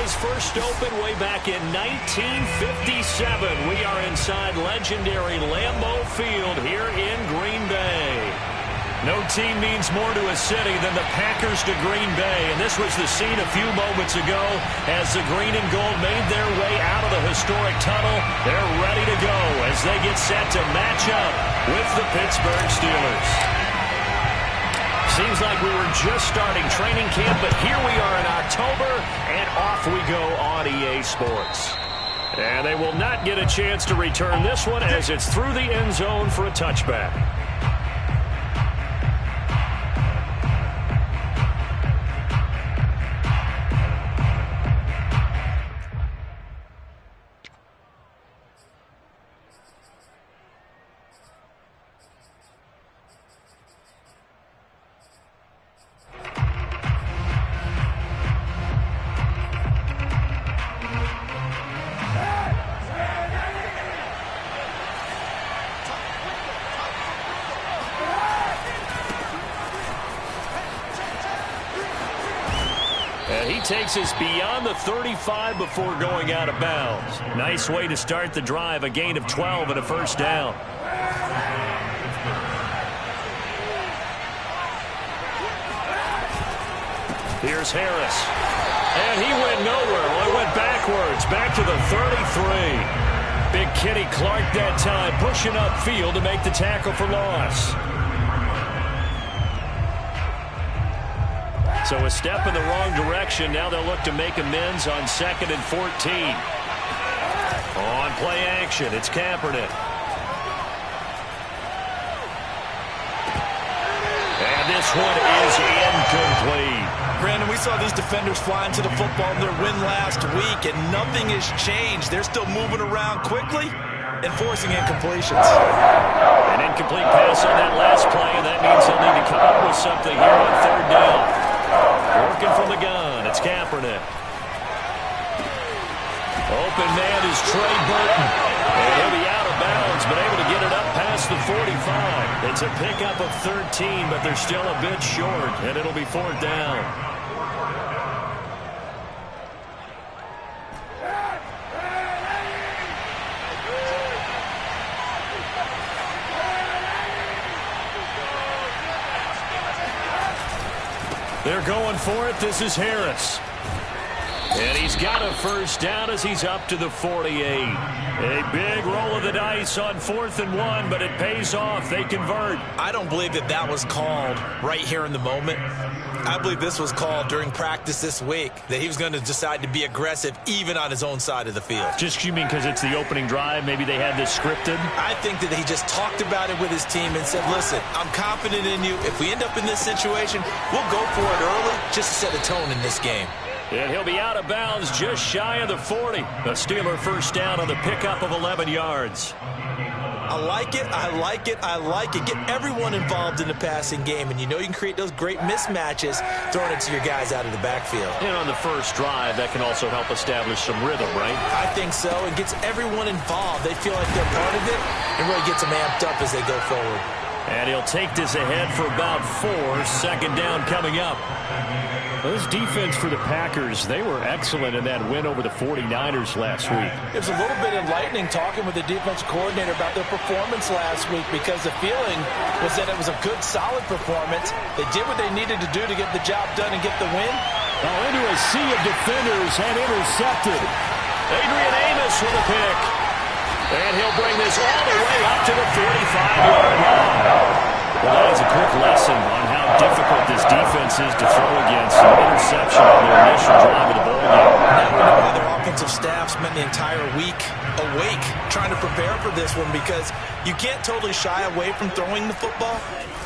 was first opened way back in 1957. We are inside legendary Lambeau Field here in Green Bay. No team means more to a city than the Packers to Green Bay, and this was the scene a few moments ago as the green and gold made their way out of the historic tunnel. They're ready to go as they get set to match up with the Pittsburgh Steelers. Seems like we were just starting training camp, but here we are in October, and off we go on EA Sports. And they will not get a chance to return this one as it's through the end zone for a touchback. Takes us beyond the 35 before going out of bounds. Nice way to start the drive, a gain of 12 and a first down. Here's Harris. And he went nowhere. Well, he went backwards, back to the 33. Big Kenny Clark that time, pushing upfield to make the tackle for loss. So a step in the wrong direction. Now they'll look to make amends on 2nd and 14. On play action, it's Kaepernick. And this one is incomplete. Brandon, we saw these defenders flying to the football in their win last week, and nothing has changed. They're still moving around quickly and forcing incompletions. An incomplete pass on that last play, and that means they'll need to come up with something here on 3rd down. Working from the gun, it's Kaepernick. Open man is Trey Burton. And he'll be out of bounds, but able to get it up past the 45. It's a pickup of 13, but they're still a bit short, and it'll be 4th down. They're going for it. This is Harris. And he's got a first down as he's up to the 48. A big roll of the dice on 4th and 1, but it pays off. They convert. I don't believe that was called right here in the moment. I believe this was called during practice this week, that he was going to decide to be aggressive even on his own side of the field. Just you mean because it's the opening drive? Maybe they had this scripted? I think that he just talked about it with his team and said, listen, I'm confident in you. If we end up in this situation, we'll go for it early just to set a tone in this game. And he'll be out of bounds just shy of the 40. A Steeler first down on the pickup of 11 yards. I like it, I like it, I like it. Get everyone involved in the passing game, and you know you can create those great mismatches throwing it to your guys out of the backfield. And on the first drive, that can also help establish some rhythm, right? I think so. It gets everyone involved. They feel like they're part of it and really gets them amped up as they go forward. And he'll take this ahead for about 4. 2nd down coming up. This defense for the Packers, they were excellent in that win over the 49ers last week. It was a little bit enlightening talking with the defense coordinator about their performance last week, because the feeling was that it was a good, solid performance. They did what they needed to do to get the job done and get the win. Now into a sea of defenders and intercepted. Adrian Amos with a pick. And he'll bring this all the way up to the 45-yard line. Well, that is a quick lesson on how difficult this defense is to throw against. An interception on their initial drive of the ball game. Now we know why their offensive staff spent the entire week awake trying to prepare for this one, because you can't totally shy away from throwing the football,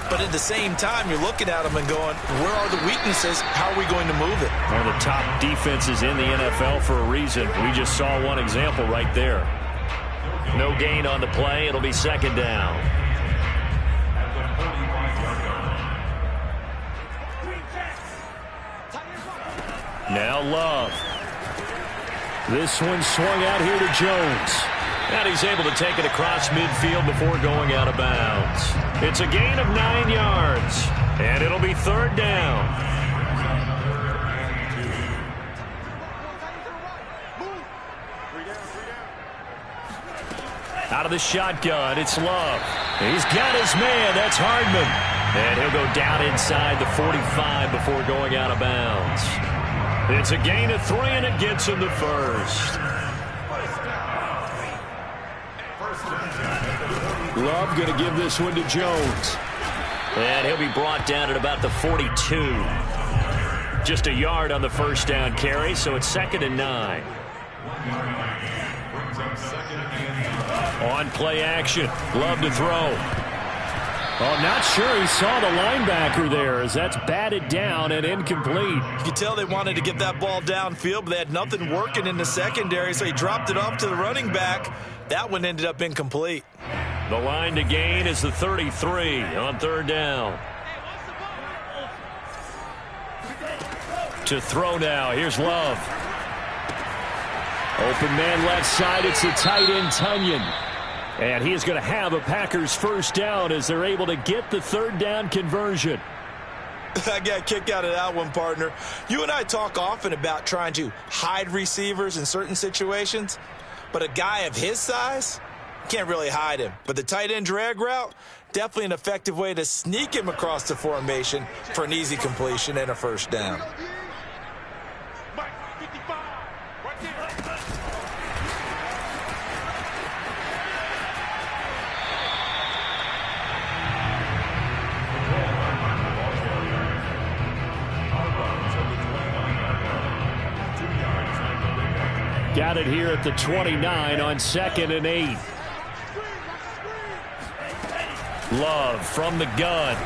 but at the same time you're looking at them and going, where are the weaknesses? How are we going to move it? One of the top defenses in the NFL for a reason. We just saw one example right there. No gain on the play. It'll be 2nd down. Now Love. This one swung out here to Jones. And he's able to take it across midfield before going out of bounds. It's a gain of 9 yards. And it'll be 3rd down. Out of the shotgun, it's Love. He's got his man. That's Hardman. And he'll go down inside the 45 before going out of bounds. It's a gain of 3, and it gets him the first. Love going to give this one to Jones. And he'll be brought down at about the 42. Just a yard on the first down carry, so it's 2nd and 9. On play action, Love to throw. Oh, I'm not sure he saw the linebacker there as that's batted down and incomplete. You can tell they wanted to get that ball downfield, but they had nothing working in the secondary, so he dropped it off to the running back. That one ended up incomplete. The line to gain is the 33 on 3rd down. To throw now, here's Love. Open man left side, it's the tight end Tunyon. And he is going to have a Packers first down as they're able to get the 3rd down conversion. I got a kick out of that one, partner. You and I talk often about trying to hide receivers in certain situations, but a guy of his size, can't really hide him. But the tight end drag route, definitely an effective way to sneak him across the formation for an easy completion and a first down. Got it here at the 29 on 2nd and 8. Love from the gun.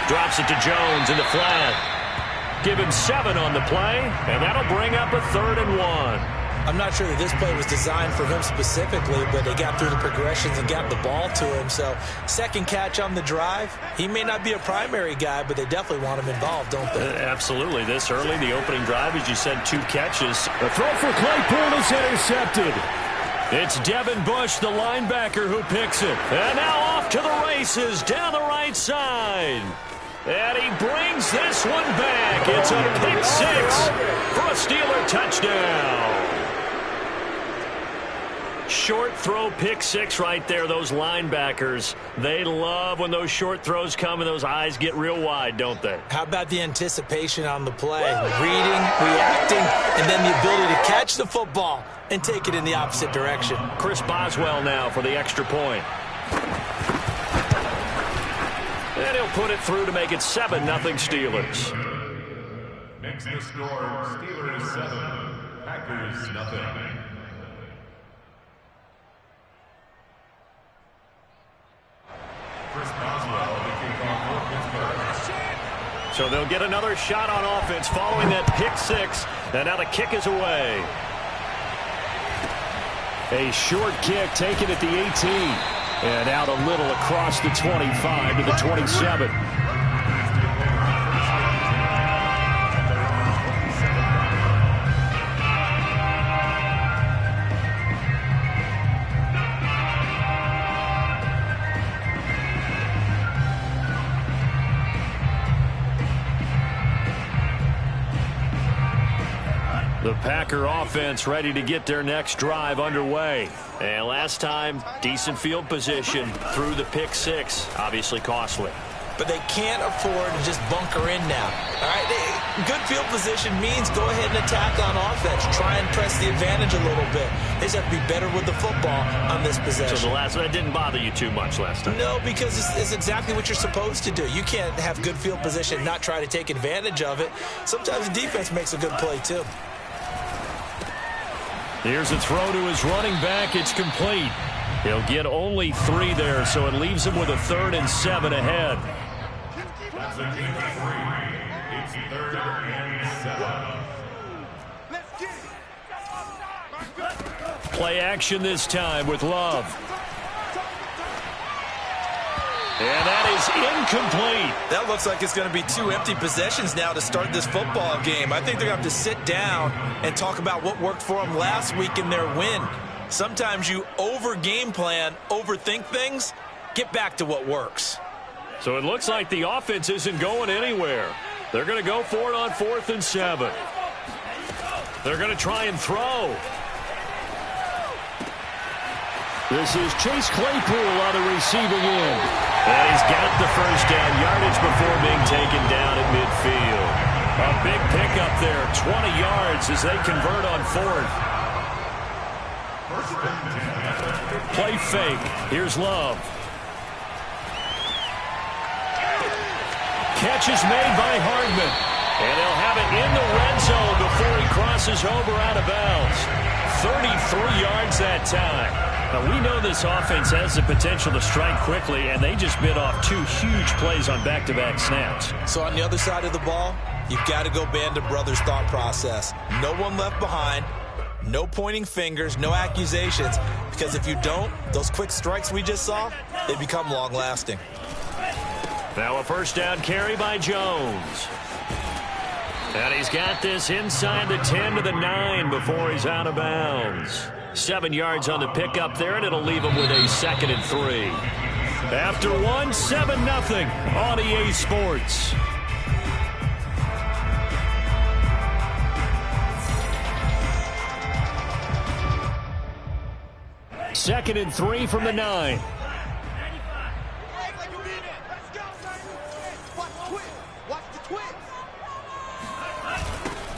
Drops it to Jones in the flat. Give him 7 on the play, and that'll bring up a 3rd and 1. I'm not sure that this play was designed for him specifically, but they got through the progressions and got the ball to him. So, second catch on the drive. He may not be a primary guy, but they definitely want him involved, don't they? Absolutely. This early, the opening drive, as you said, 2 catches. A throw for Claypool is intercepted. It's Devin Bush, the linebacker, who picks it. And now off to the races down the right side. And he brings this one back. It's a pick 6 for a Steeler touchdown. Short throw, pick 6 right there. Those linebackers, they love when those short throws come and those eyes get real wide, don't they? How about the anticipation on the play? Reading, reacting, and then the ability to catch the football and take it in the opposite direction. Chris Boswell now for the extra point. And he'll put it through to make it 7-0 Steelers. Next to score, Steelers 7, Packers 0. Chris Boswell, the kickoff for Pittsburgh. So they'll get another shot on offense following that pick 6. And now the kick is away. A short kick taken at the 18. And out a little across the 25 to the 27. The Packer offense ready to get their next drive underway. And last time, decent field position through the pick 6. Obviously costly. But they can't afford to just bunker in now. All right, good field position means go ahead and attack on offense. Try and press the advantage a little bit. They just have to be better with the football on this possession. So that didn't bother you too much last time? No, because it's exactly what you're supposed to do. You can't have good field position and not try to take advantage of it. Sometimes the defense makes a good play, too. Here's a throw to his running back. It's complete. He'll get only 3 there, so it leaves him with a 3rd and 7 ahead. That's a gain of 3. It's 3rd and 7. Play action this time with Love. And that is incomplete. That looks like it's going to be 2 empty possessions now to start this football game. I think they're going to have to sit down and talk about what worked for them last week in their win. Sometimes you over-game plan, overthink things, get back to what works. So it looks like the offense isn't going anywhere. They're going to go for it on 4th and 7. They're going to try and throw. This is Chase Claypool on the receiving end. And he's got the first down yardage before being taken down at midfield. A big pickup there, 20 yards as they convert on fourth. Play fake. Here's Love. Catch is made by Hardman. And they'll have it in the red zone before he crosses over out of bounds. 33 yards that time. Now, we know this offense has the potential to strike quickly, and they just bit off 2 huge plays on back-to-back snaps. So on the other side of the ball, you've got to go Band of Brothers thought process. No one left behind, no pointing fingers, no accusations, because if you don't, those quick strikes we just saw, they become long-lasting. Now a first down carry by Jones. And he's got this inside the 10 to the 9 before he's out of bounds. 7 yards on the pickup there, and it'll leave him with a 2nd and 3. After 1, 7-0 on EA Sports. Second and 3 from the 9.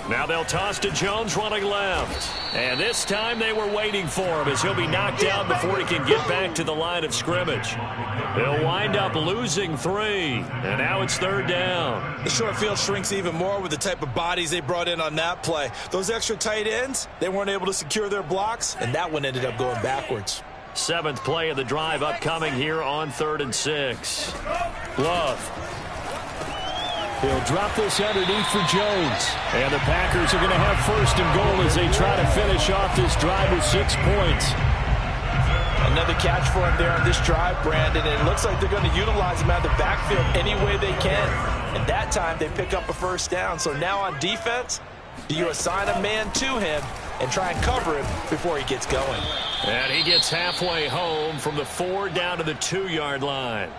Now they'll toss to Jones running left. And this time they were waiting for him as he'll be knocked out before he can get back to the line of scrimmage. They'll wind up losing 3. And now it's 3rd down. The short field shrinks even more with the type of bodies they brought in on that play. Those extra tight ends, they weren't able to secure their blocks, and that one ended up going backwards. 7th play of the drive upcoming here on 3rd and 6. Love. He'll drop this underneath for Jones. And the Packers are going to have 1st and goal as they try to finish off this drive with 6 points. Another catch for him there on this drive, Brandon. And it looks like they're going to utilize him out of the backfield any way they can. And that time they pick up a 1st down. So now on defense, do you assign a man to him and try and cover him before he gets going? And he gets halfway home from the 4 down to the 2-yard line.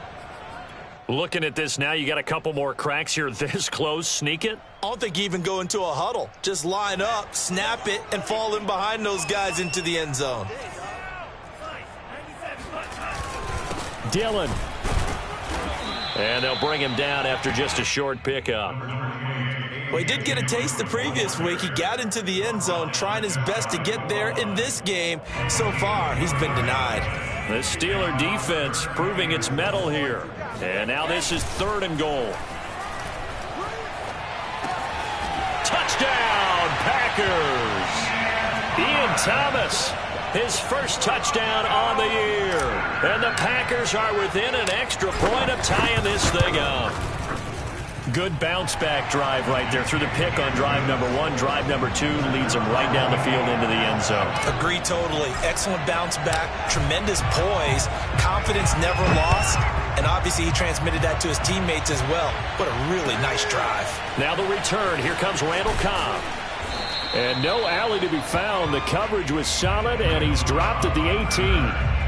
Looking at this now, you got a couple more cracks here this close. Sneak it? I don't think you even go into a huddle. Just line up, snap it, and fall in behind those guys into the end zone. Dillon. And they'll bring him down after just a short pickup. Well, he did get a taste the previous week. He got into the end zone, trying his best to get there in this game. So far, he's been denied. The Steeler defense proving its mettle here. And now this is 3rd and goal. Touchdown, Packers! Ian Thomas, his first touchdown on the year. And the Packers are within an extra point of tying this thing up. Good bounce-back drive right there through the pick on drive number 1. Drive number 2 leads them right down the field into the end zone. Agree totally. Excellent bounce back, tremendous poise, confidence never lost, and obviously he transmitted that to his teammates as well. What a really nice drive. Now the return. Here comes Randall Cobb. And no alley to be found. The coverage was solid, and he's dropped at the 18.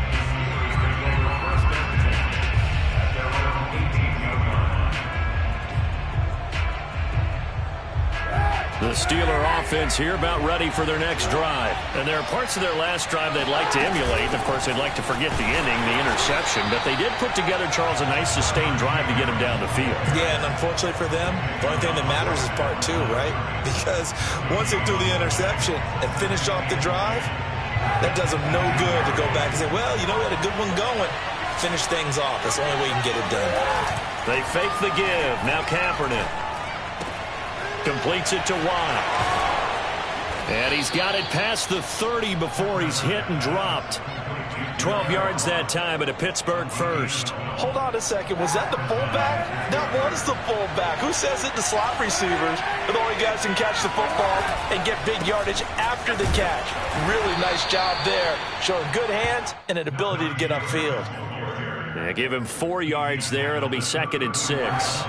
The Steeler offense here about ready for their next drive. And there are parts of their last drive they'd like to emulate. And, of course, they'd like to forget the ending, the interception. But they did put together, Charles, a nice sustained drive to get him down the field. Yeah, and unfortunately for them, the only thing that matters is part 2, right? Because once they threw the interception and finished off the drive, that does them no good to go back and say, well, you know, we had a good one going. Finish things off. That's the only way you can get it done. They fake the give. Now Kaepernick completes it to Watt. And he's got it past the 30 before he's hit and dropped. 12 yards that time at a Pittsburgh 1st. Hold on a second. Was that the fullback? That was the fullback. Who says it? The slot receivers are the only guys who can catch the football and get big yardage after the catch. Really nice job there. Showing good hands and an ability to get upfield. Yeah, give him 4 yards there. It'll be 2nd and 6.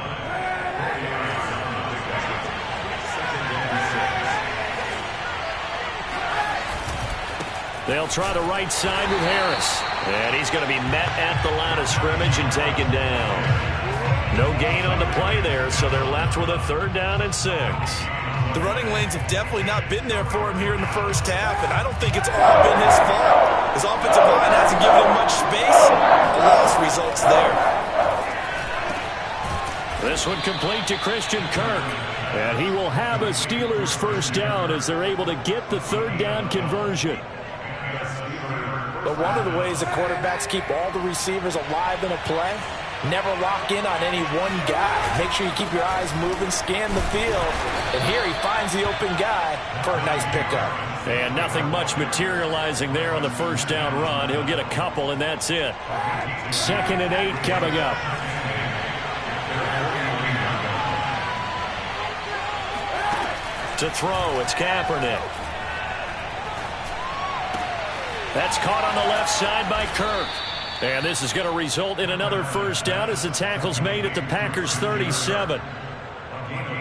They'll try the right side with Harris. And he's going to be met at the line of scrimmage and taken down. No gain on the play there, so they're left with a 3rd down and 6. The running lanes have definitely not been there for him here in the first half, and I don't think it's all been his fault. His offensive line hasn't given him much space. A loss results there. This one complete to Christian Kirk. And he will have a Steelers first down as they're able to get the third down conversion. But one of the ways the quarterbacks keep all the receivers alive in a play, never lock in on any one guy. Make sure you keep your eyes moving, scan the field. And here he finds the open guy for a nice pickup. And nothing much materializing there on the first down run. He'll get a couple, and that's it. 2nd and 8 coming up. To throw, it's Kaepernick. That's caught on the left side by Kirk. And this is going to result in another first down as the tackle's made at the Packers 37.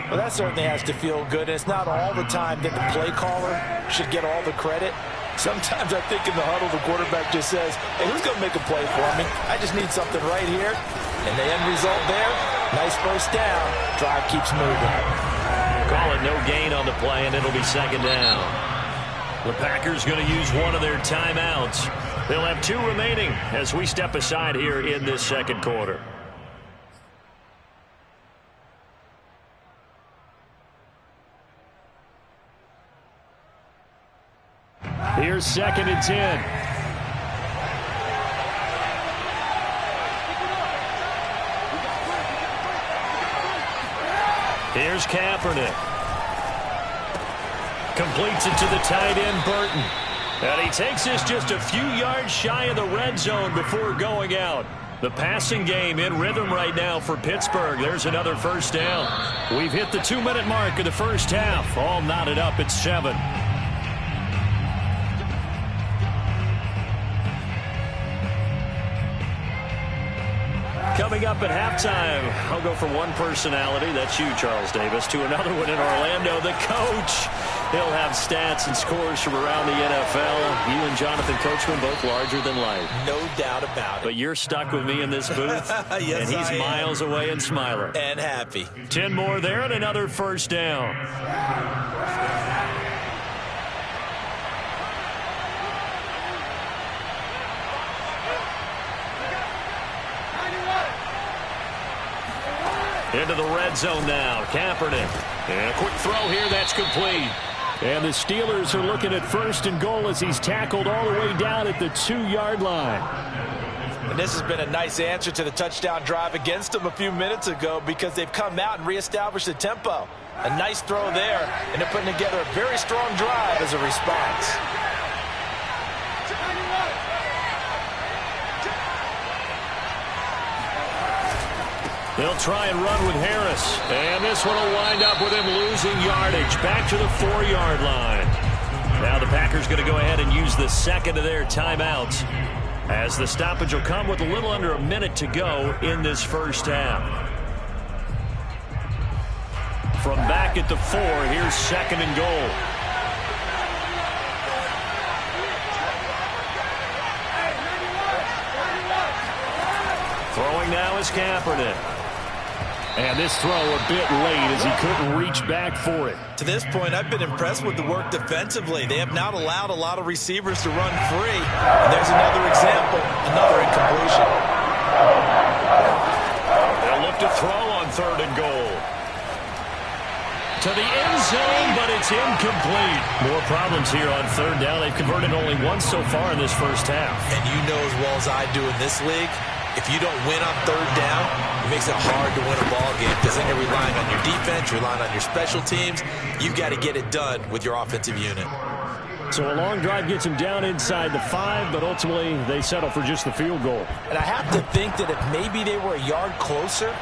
Well, that certainly has to feel good. And it's not all the time that the play caller should get all the credit. Sometimes I think in the huddle, the quarterback just says, hey, who's going to make a play for me? I just need something right here. And the end result there, nice first down. Drive keeps moving. Call it no gain on the play, and it'll be 2nd down. The Packers going to use one of their timeouts. They'll have 2 remaining as we step aside here in this second quarter. Here's 2nd and 10. Here's Kaepernick. Completes it to the tight end, Burton. And he takes this just a few yards shy of the red zone before going out. The passing game in rhythm right now for Pittsburgh. There's another first down. We've hit the 2-minute mark of the first half. All knotted up at 7. Coming up at halftime, I'll go from one personality, that's you, Charles Davis, to another one in Orlando, the coach. He'll have stats and scores from around the NFL. You and Jonathan Coachman, both larger than life. No doubt about it. But you're stuck with me in this booth, yes, and he's miles away and smiling. And happy. 10 more there and another first down. Into the red zone now. Kaepernick. And a quick throw here. That's complete. And the Steelers are looking at 1st and goal as he's tackled all the way down at the 2-yard line. And this has been a nice answer to the touchdown drive against them a few minutes ago because they've come out and reestablished the tempo. A nice throw there, and they're putting together a very strong drive as a response. They'll try and run with Harris. And this one will wind up with him losing yardage. Back to the 4-yard line. Now the Packers going to go ahead and use the 2nd of their timeouts, as the stoppage will come with a little under a minute to go in this first half. From back at the 4, here's 2nd and goal. Throwing now is Kaepernick. And this throw a bit late as he couldn't reach back for it. To this point, I've been impressed with the work defensively. They have not allowed a lot of receivers to run free. And there's another example, another incompletion. They'll look to throw on 3rd and goal. To the end zone, but it's incomplete. More problems here on 3rd down. They've converted only once so far in this first half. And you know as well as I do in this league, if you don't win on 3rd down, it makes it hard to win a ball game because then you're relying on your defense, you're relying on your special teams. You've got to get it done with your offensive unit. So a long drive gets him down inside the 5, but ultimately they settle for just the field goal. And I have to think that if maybe they were a yard closer,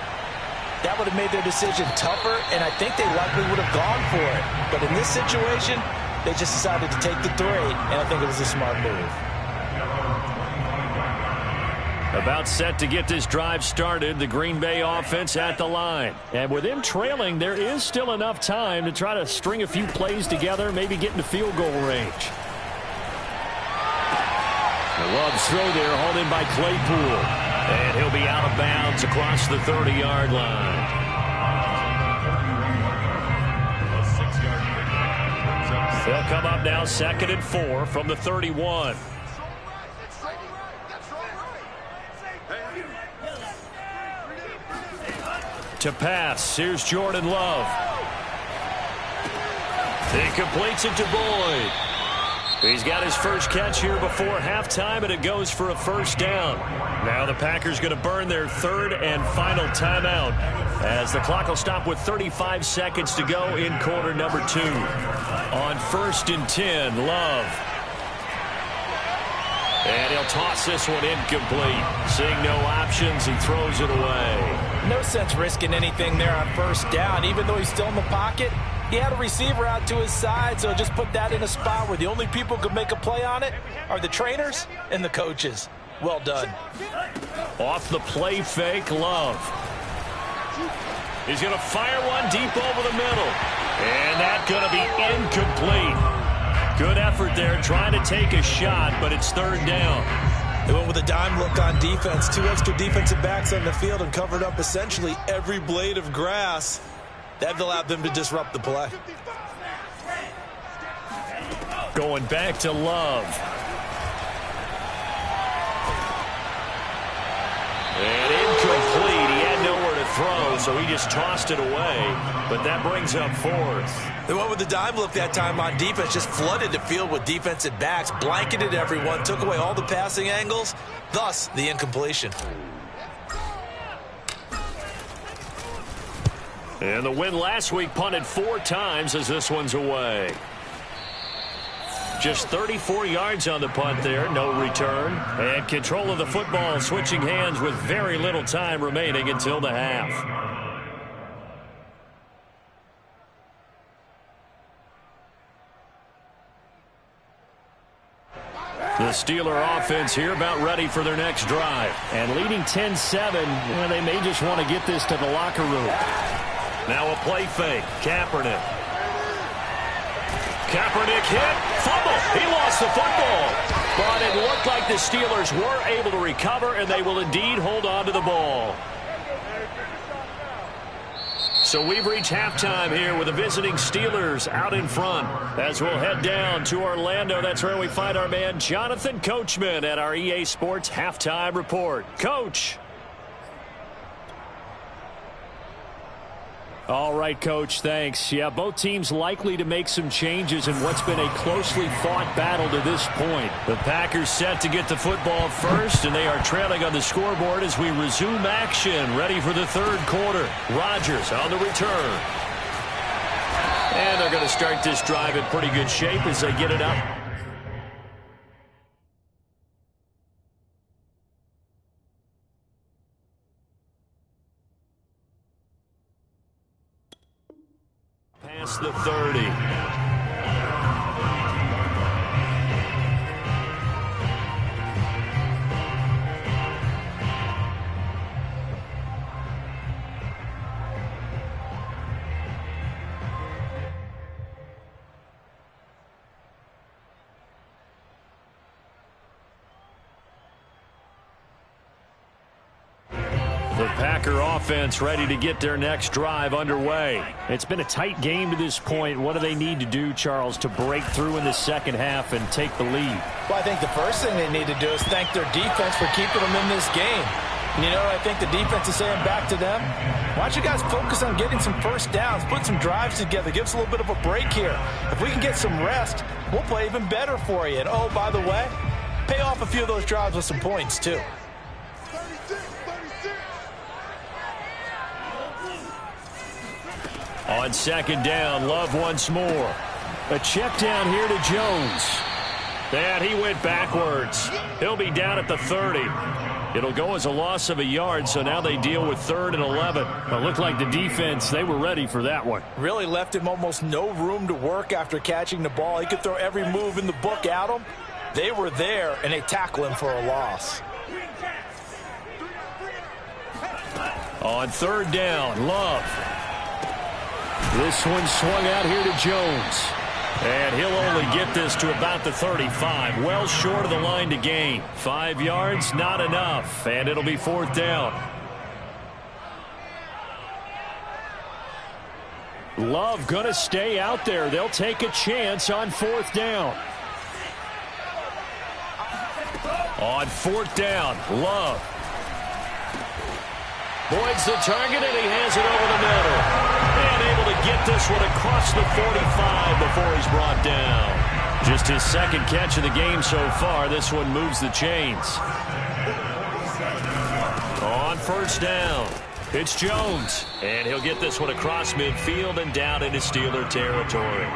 that would have made their decision tougher, and I think they likely would have gone for it. But in this situation, they just decided to take the 3, and I think it was a smart move. About set to get this drive started, the Green Bay offense at the line. And with them trailing, there is still enough time to try to string a few plays together, maybe get into field goal range. The Love's throw there, hauled in by Claypool. And he'll be out of bounds across the 30-yard line. They'll come up now 2nd and 4 from the 31. To pass. Here's Jordan Love. He completes it to Boyd. He's got his first catch here before halftime, and it goes for a first down. Now the Packers going to burn their third and final timeout as the clock will stop with 35 seconds to go in quarter number 2. On 1st and 10, Love. And he'll toss this one incomplete. Seeing no options, he throws it away. No sense risking anything there on first down. Even though he's still in the pocket, he had a receiver out to his side, so just put that in a spot where the only people who can make a play on it are the trainers and the coaches. Well done. Off the play fake, Love. He's going to fire one deep over the middle. And that's going to be incomplete. Good effort there trying to take a shot, but it's third down. They went with a dime look on defense. 2 extra defensive backs on the field and covered up essentially every blade of grass. That allowed them to disrupt the play. Going back to Love. And incomplete. He had nowhere to throw, so he just tossed it away. But that brings up 4th. They went with the dime look that time on defense, just flooded the field with defensive backs, blanketed everyone, took away all the passing angles, thus the incompletion. And the win last week punted 4 times as this one's away. Just 34 yards on the punt there, no return. And control of the football switching hands with very little time remaining until the half. The Steeler offense here about ready for their next drive. And leading 10-7, well, they may just want to get this to the locker room. Now a play fake. Kaepernick. Kaepernick hit. Fumble. He lost the football. But it looked like the Steelers were able to recover, and they will indeed hold on to the ball. So we've reached halftime here with the visiting Steelers out in front. As we'll head down to Orlando, that's where we find our man Jonathan Coachman at our EA Sports Halftime Report. Coach. All right, Coach, thanks. Yeah, both teams likely to make some changes in what's been a closely fought battle to this point. The Packers set to get the football first, and they are trailing on the scoreboard as we resume action, ready for the third quarter. Rodgers on the return. And they're going to start this drive in pretty good shape as they get it up. Past the 30. The Packer offense ready to get their next drive underway. It's been a tight game to this point. What do they need to do, Charles, to break through in the second half and take the lead? Well, I think the first thing they need to do is thank their defense for keeping them in this game. You know, I think the defense is saying back to them, why don't you guys focus on getting some first downs, put some drives together, give us a little bit of a break here. If we can get some rest, we'll play even better for you. And, oh, by the way, pay off a few of those drives with some points, too. On second down, Love once more. A check down here to Jones. And he went backwards. He'll be down at the 30. It'll go as a loss of a yard, so now they deal with 3rd and 11. It looked like the defense, they were ready for that one. Really left him almost no room to work after catching the ball. He could throw every move in the book at him. They were there, and they tackle him for a loss. On 3rd down, Love. This one swung out here to Jones. And he'll only get this to about the 35. Well short of the line to gain. 5 yards, not enough. And it'll be 4th down. Love going to stay out there. They'll take a chance on 4th down. On 4th down, Love. Boyd's the target, and he has it over the middle. And able to get this one across the 45 before he's brought down. Just his second catch of the game so far. This one moves the chains. On first down, it's Jones. And he'll get this one across midfield and down into Steeler territory.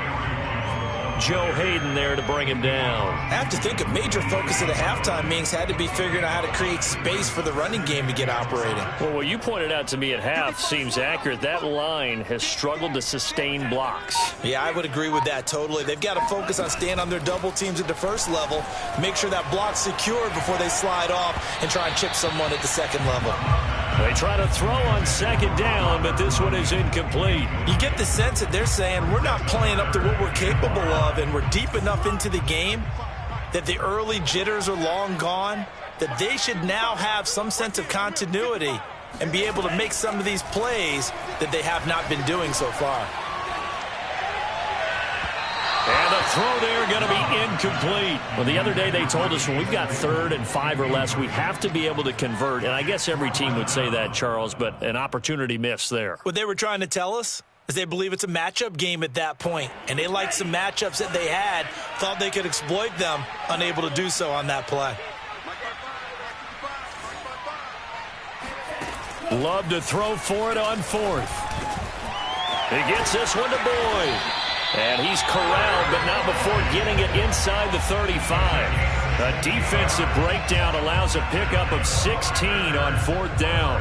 Joe Hayden there to bring him down. I have to think a major focus of the halftime meetings had to be figuring out how to create space for the running game to get operating. Well, what you pointed out to me at half seems accurate. That line has struggled to sustain blocks. Yeah, I would agree with that totally. They've got to focus on staying on their double teams at the first level, make sure that block's secured before they slide off and try and chip someone at the second level. They try to throw on second down, but this one is incomplete. You get the sense that they're saying we're not playing up to what we're capable of, and we're deep enough into the game that the early jitters are long gone, that they should now have some sense of continuity and be able to make some of these plays that they have not been doing so far. And the throw there going to be incomplete. Well, the other day they told us when we've got 3rd and 5 or less, we have to be able to convert. And I guess every team would say that, Charles, but an opportunity missed there. What they were trying to tell us is they believe it's a matchup game at that point. And they liked some matchups that they had, thought they could exploit them, unable to do so on that play. Love to throw for it on 4th. He gets this one to Boyd. And he's corralled, but not before getting it inside the 35. A defensive breakdown allows a pickup of 16 on 4th down.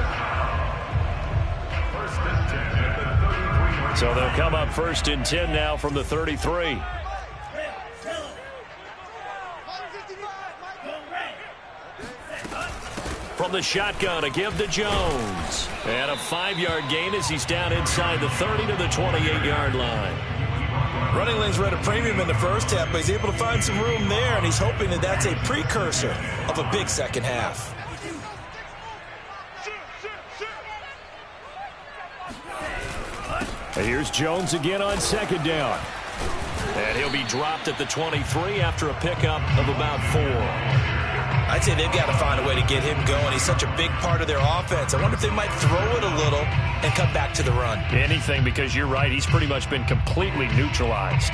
So they'll come up 1st and 10 now from the 33. From the shotgun, a give to Jones. And a 5-yard gain as he's down inside the 30 to the 28-yard line. Running lanes were at a premium in the first half, but he's able to find some room there, and he's hoping that that's a precursor of a big second half. Here's Jones again on second down. And he'll be dropped at the 23 after a pickup of about 4. I'd say they've got to find a way to get him going. He's such a big part of their offense. I wonder if they might throw it a little and come back to the run. Anything, because you're right. He's pretty much been completely neutralized.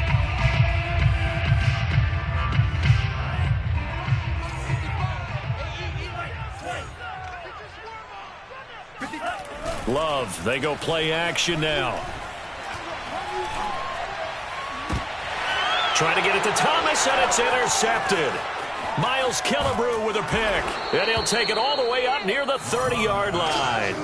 Love, they go play action now. Trying to get it to Thomas, and it's intercepted. Miles Killebrew with a pick, and he'll take it all the way up near the 30-yard line.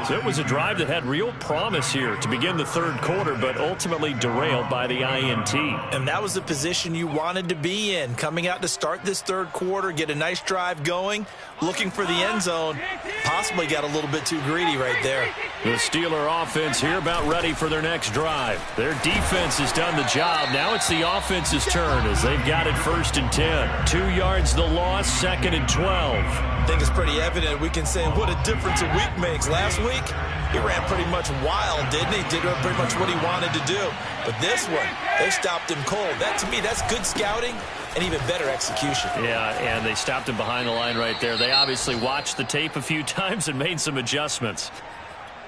So it was a drive that had real promise here to begin the 3rd quarter, but ultimately derailed by the INT. And that was the position you wanted to be in, coming out to start this 3rd quarter, get a nice drive going, looking for the end zone. Possibly got a little bit too greedy right there. The Steeler offense here about ready for their next drive. Their defense has done the job. Now it's the offense's turn as they've got it 1st and 10. 2 yards the loss, 2nd and 12. I think it's pretty evident. We can say what a difference a week makes. Last week, he ran pretty much wild, didn't he? Did pretty much what he wanted to do. But this one, they stopped him cold. That, to me, that's good scouting and even better execution. Yeah, and they stopped him behind the line right there. They obviously watched the tape a few times and made some adjustments.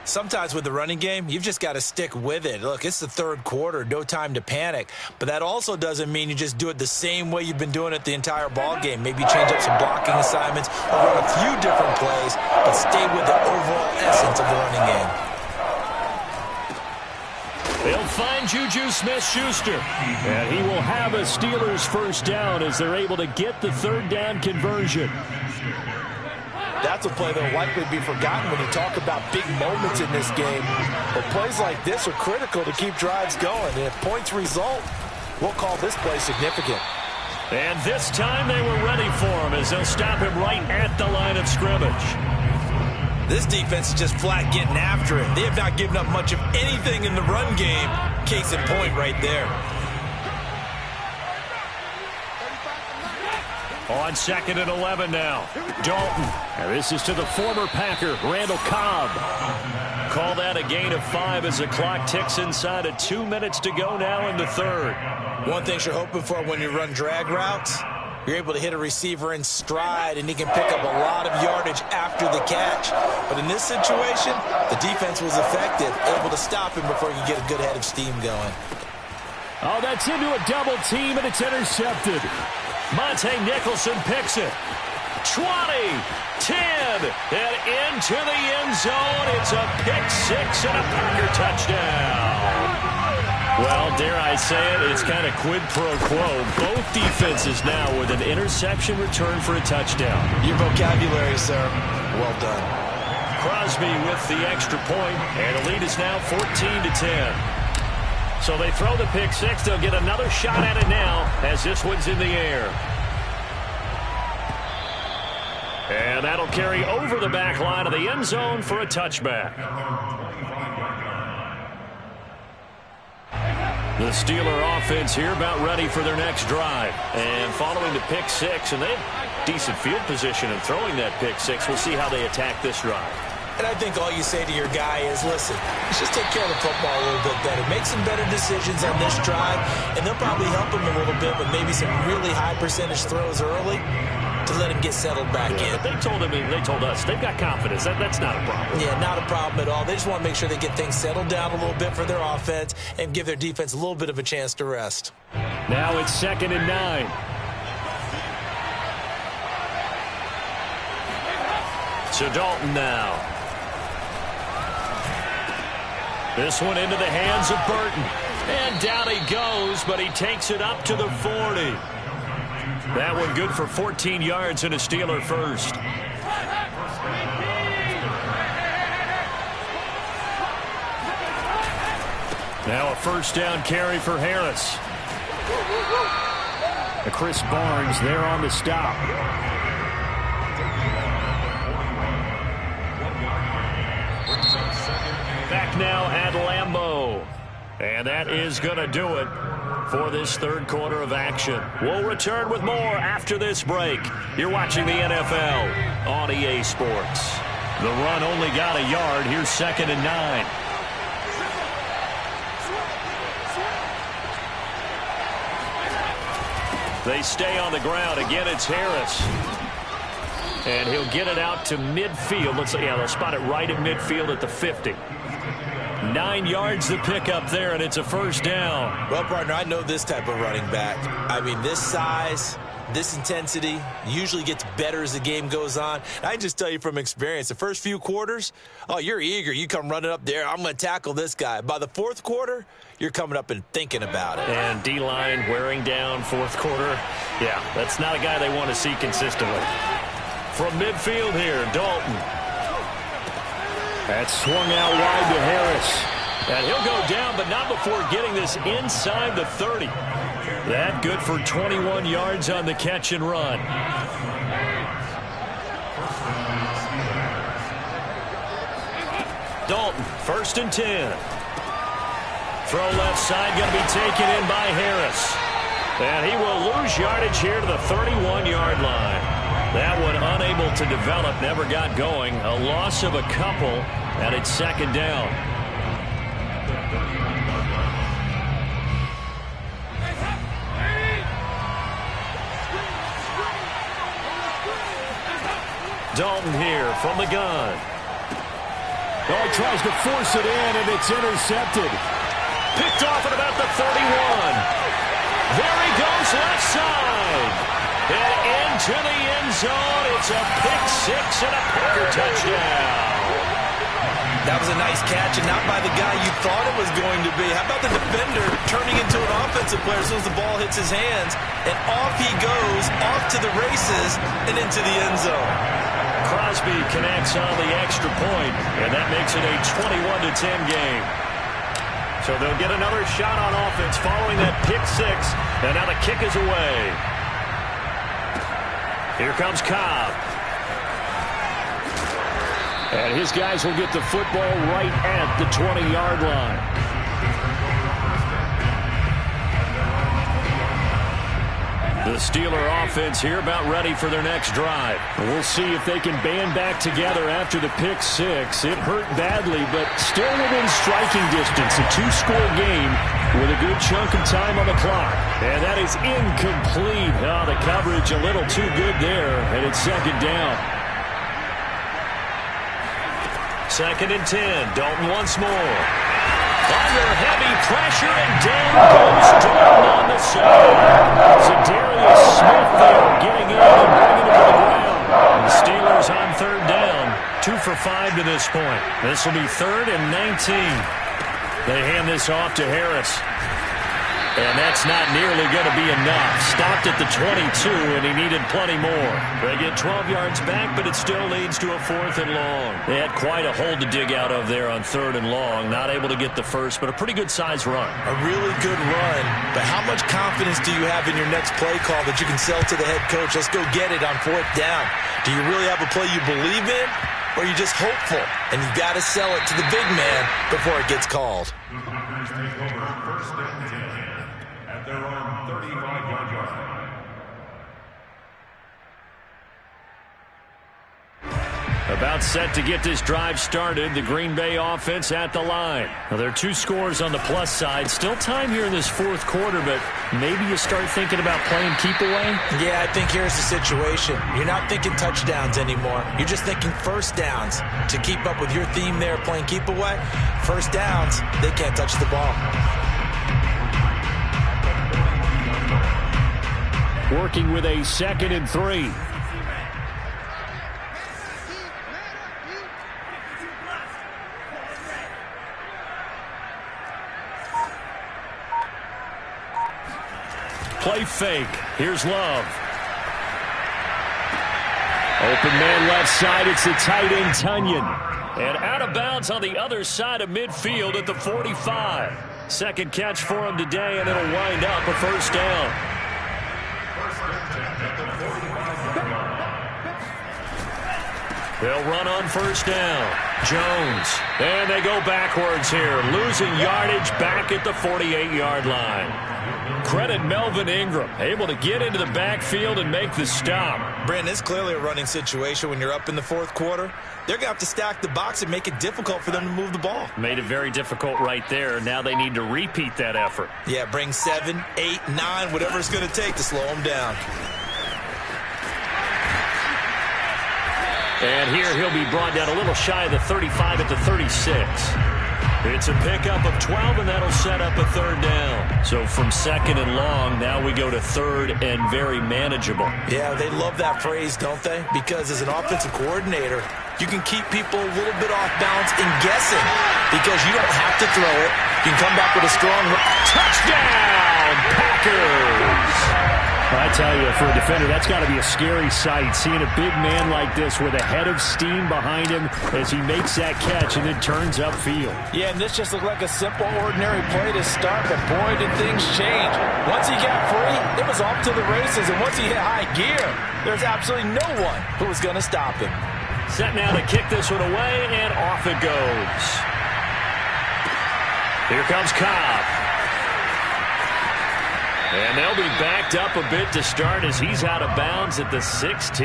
Sometimes with the running game, you've just got to stick with it. Look, it's the 3rd quarter, no time to panic. But that also doesn't mean you just do it the same way you've been doing it the entire ball game. Maybe change up some blocking assignments or run a few different plays, but stay with the overall essence of the running game. They'll find Juju Smith-Schuster, and he will have a Steelers 1st down as they're able to get the 3rd down conversion. That's a play that will likely be forgotten when you talk about big moments in this game. But plays like this are critical to keep drives going. And if points result, we'll call this play significant. And this time they were ready for him as they'll stop him right at the line of scrimmage. This defense is just flat getting after it. They have not given up much of anything in the run game. Case in point right there. On 2nd and 11 now. Dalton. And this is to the former Packer, Randall Cobb. Call that a gain of 5 as the clock ticks inside of 2 minutes to go now in the 3rd. One thing you're hoping for when you run drag routes, You're able to hit a receiver in stride, and he can pick up a lot of yardage after the catch. But in this situation, the defense was effective, able to stop him before you get a good head of steam going. Oh, that's into a double team, and it's intercepted. Monte Nicholson picks it. 20, 10, and into the end zone. It's a pick six and a Packer touchdown. Well, dare I say it, it's kind of quid pro quo. Both defenses now with an interception return for a touchdown. Your vocabulary, sir. Well done. Crosby with the extra point, and the lead is now 14-10. So they throw the pick six. They'll get another shot at it now as this one's in the air. And that'll carry over the back line of the end zone for a touchback. The Steeler offense here about ready for their next drive. And following the pick six, and they have decent field position in throwing that pick six. We'll see how they attack this drive. And I think all you say to your guy is, listen, let's just take care of the football a little bit better. Make some better decisions on this drive, and they'll probably help him a little bit with maybe some really high percentage throws early to let him get settled back in. But they told us they've got confidence. That's not a problem. Yeah, not a problem at all. They just want to make sure they get things settled down a little bit for their offense and give their defense a little bit of a chance to rest. Now it's 2nd and 9. So Dalton now. This one into the hands of Burton. And down he goes, but he takes it up to the 40. That one good for 14 yards and a Steeler first. Now a first down carry for Harris. Chris Barnes there on the stop. Back now at Lambeau. And that is going to do it for this third quarter of action. We'll return with more after this break. You're watching the NFL on EA Sports. The run only got a yard. Here's 2nd and 9. They stay on the ground. Again, it's Harris. And he'll get it out to midfield. They'll spot it right at midfield at the 50. 9 yards to pick up there, and it's a first down. Well, partner, I know this type of running back. I mean, this size, this intensity usually gets better as the game goes on. I can just tell you from experience, the first few quarters, oh, you're eager. You come running up there, I'm going to tackle this guy. By the fourth quarter, you're coming up and thinking about it. And D-line wearing down fourth quarter. Yeah, that's not a guy they want to see consistently. From midfield here, Dalton. That's swung out wide to Harris. And he'll go down, but not before getting this inside the 30. That good for 21 yards on the catch and run. Dalton, 1st and 10. Throw left side, going to be taken in by Harris. And he will lose yardage here to the 31-yard line. That one unable to develop, never got going. A loss of a couple, and it's 2nd down. Dalton here from the gun. Oh, he tries to force it in, and it's intercepted. Picked off at about the 31. There he goes left side. And into the end zone. It's a pick six and a Packer touchdown. That was a nice catch, and not by the guy you thought it was going to be. How about the defender turning into an offensive player as soon as the ball hits his hands, and off he goes, off to the races, and into the end zone. Crosby connects on the extra point, and that makes it a 21-10 game. So they'll get another shot on offense following that pick six, and now the kick is away. Here comes Cobb. And his guys will get the football right at the 20-yard line. The Steeler offense here about ready for their next drive. We'll see if they can band back together after the pick six. It hurt badly, but still within striking distance. A two-score game with a good chunk of time on the clock. And that is incomplete. Oh, the coverage a little too good there, and it's second down. 2nd and 10. Dalton once more. Under heavy pressure, and down goes Dalton on the side. Za'Darius Smith there getting in and bringing him to the ground. The Steelers on 3rd down. 2 for 5 to this point. This will be 3rd and 19. They hand this off to Harris. And that's not nearly going to be enough. Stopped at the 22, and he needed plenty more. They get 12 yards back, but it still leads to a 4th and long. They had quite a hole to dig out of there on 3rd and long. Not able to get the first, but a pretty good-sized run. A really good run, but how much confidence do you have in your next play call that you can sell to the head coach? Let's go get it on 4th down. Do you really have a play you believe in, or are you just hopeful? And you've got to sell it to the big man before it gets called. The Packers take over 1st and 10 at their own 35-yard line. About set to get this drive started. The Green Bay offense at the line. Now, there are 2 scores on the plus side. Still time here in this 4th quarter, but maybe you start thinking about playing keep away? Yeah, I think here's the situation. You're not thinking touchdowns anymore. You're just thinking 1st downs. To keep up with your theme there, playing keep away, 1st downs, they can't touch the ball. Working with a 2nd and 3. Play fake. Here's Love. Open man left side. It's the tight end, Tunyon. And out of bounds on the other side of midfield at the 45. 2nd catch for him today, and it'll wind up a 1st down. They'll run on 1st down. Jones. And they go backwards here. Losing yardage back at the 48-yard line. Credit Melvin Ingram, able to get into the backfield and make the stop. Brandon, it's clearly a running situation when you're up in the 4th quarter. They're going to have to stack the box and make it difficult for them to move the ball. Made it very difficult right there. Now they need to repeat that effort. Yeah, bring 7, 8, 9, whatever it's going to take to slow them down. And here he'll be brought down a little shy of the 35 at the 36. It's a pickup of 12, and that'll set up a 3rd down. So from 2nd and long, now we go to 3rd and very manageable. Yeah, they love that phrase, don't they? Because as an offensive coordinator, you can keep people a little bit off balance and guessing because you don't have to throw it. You can come back with a strong touchdown, Packers! I tell you, for a defender, that's got to be a scary sight, seeing a big man like this with a head of steam behind him as he makes that catch and then turns upfield. Yeah, and this just looked like a simple, ordinary play to start, but boy, did things change. Once he got free, it was off to the races, and once he hit high gear, there's absolutely no one who was going to stop him. Set now to kick this one away, and off it goes. Here comes Cobb. And they'll be backed up a bit to start as he's out of bounds at the 16.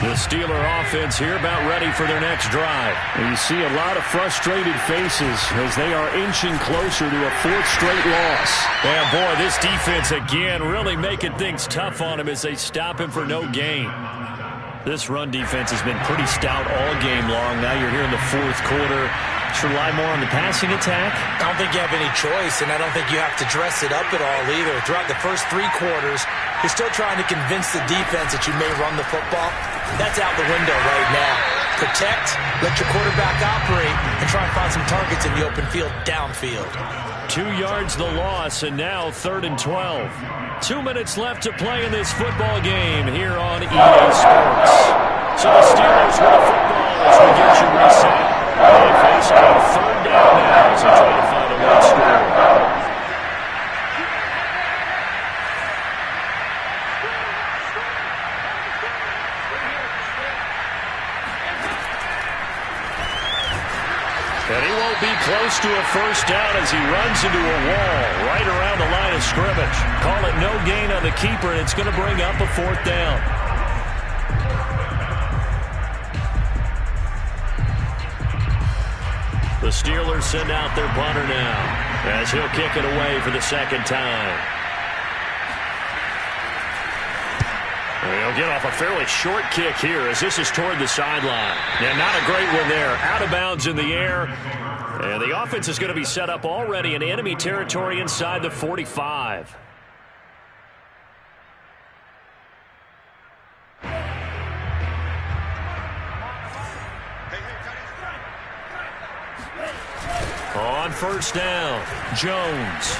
The Steeler offense here about ready for their next drive. And you see a lot of frustrated faces as they are inching closer to a 4th straight loss. And boy, this defense again really making things tough on him as they stop him for no gain. This run defense has been pretty stout all game long. Now you're here in the 4th quarter. Should rely more on the passing attack? I don't think you have any choice, and I don't think you have to dress it up at all either. Throughout the first 3 quarters, you're still trying to convince the defense that you may run the football. That's out the window right now. Protect, let your quarterback operate, and try and find some targets in the open field downfield. 2 yards the loss, and now 3rd and 12. 2 minutes left to play in this football game here on EA Sports. So the Steelers with the football as we get you reset. They face a 3rd down now as they try to find a late score. And he won't be close to a first down as he runs into a wall right around the line of scrimmage. Call it no gain on the keeper, and it's going to bring up a fourth down. The Steelers send out their punter now as he'll kick it away for the second time. He'll get off a fairly short kick here as this is toward the sideline. Yeah, not a great one there. Out of bounds in the air. And the offense is going to be set up already in enemy territory inside the 45. On first down, Jones.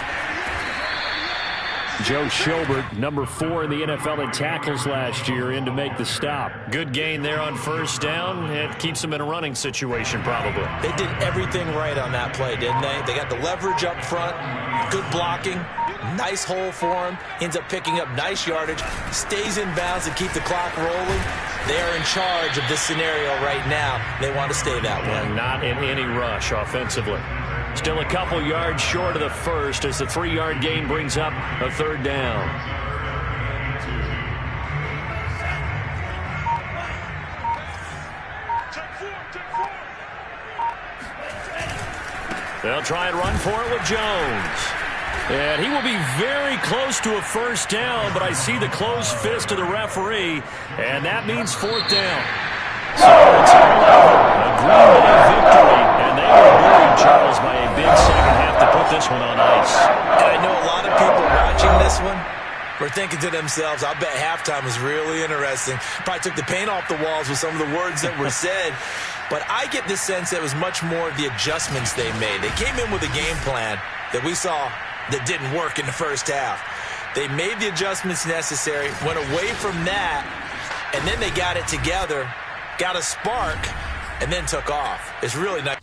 Joe Schobert, number 4 in the NFL in tackles last year, in to make the stop. Good gain there on first down. It keeps them in a running situation, probably. They did everything right on that play, didn't they? They got the leverage up front, good blocking, nice hole for him, ends up picking up nice yardage, stays in bounds to keep the clock rolling. They are in charge of this scenario right now. They want to stay that way. And not in any rush offensively. Still a couple yards short of the first as the 3-yard gain brings up a third down. They'll try and run for it with Jones. And he will be very close to a first down, but I see the closed fist of the referee, and that means fourth down. So it's a Green Bay victory, and they were buried, Charles, by a big second half to put this one on ice. And I know a lot of people watching this one were thinking to themselves, I bet halftime was really interesting. Probably took the paint off the walls with some of the words that were said. But I get the sense that it was much more of the adjustments they made. They came in with a game plan that we saw that didn't work in the first half. They made the adjustments necessary, went away from that, and then they got it together, got a spark, and then took off. It's really nice.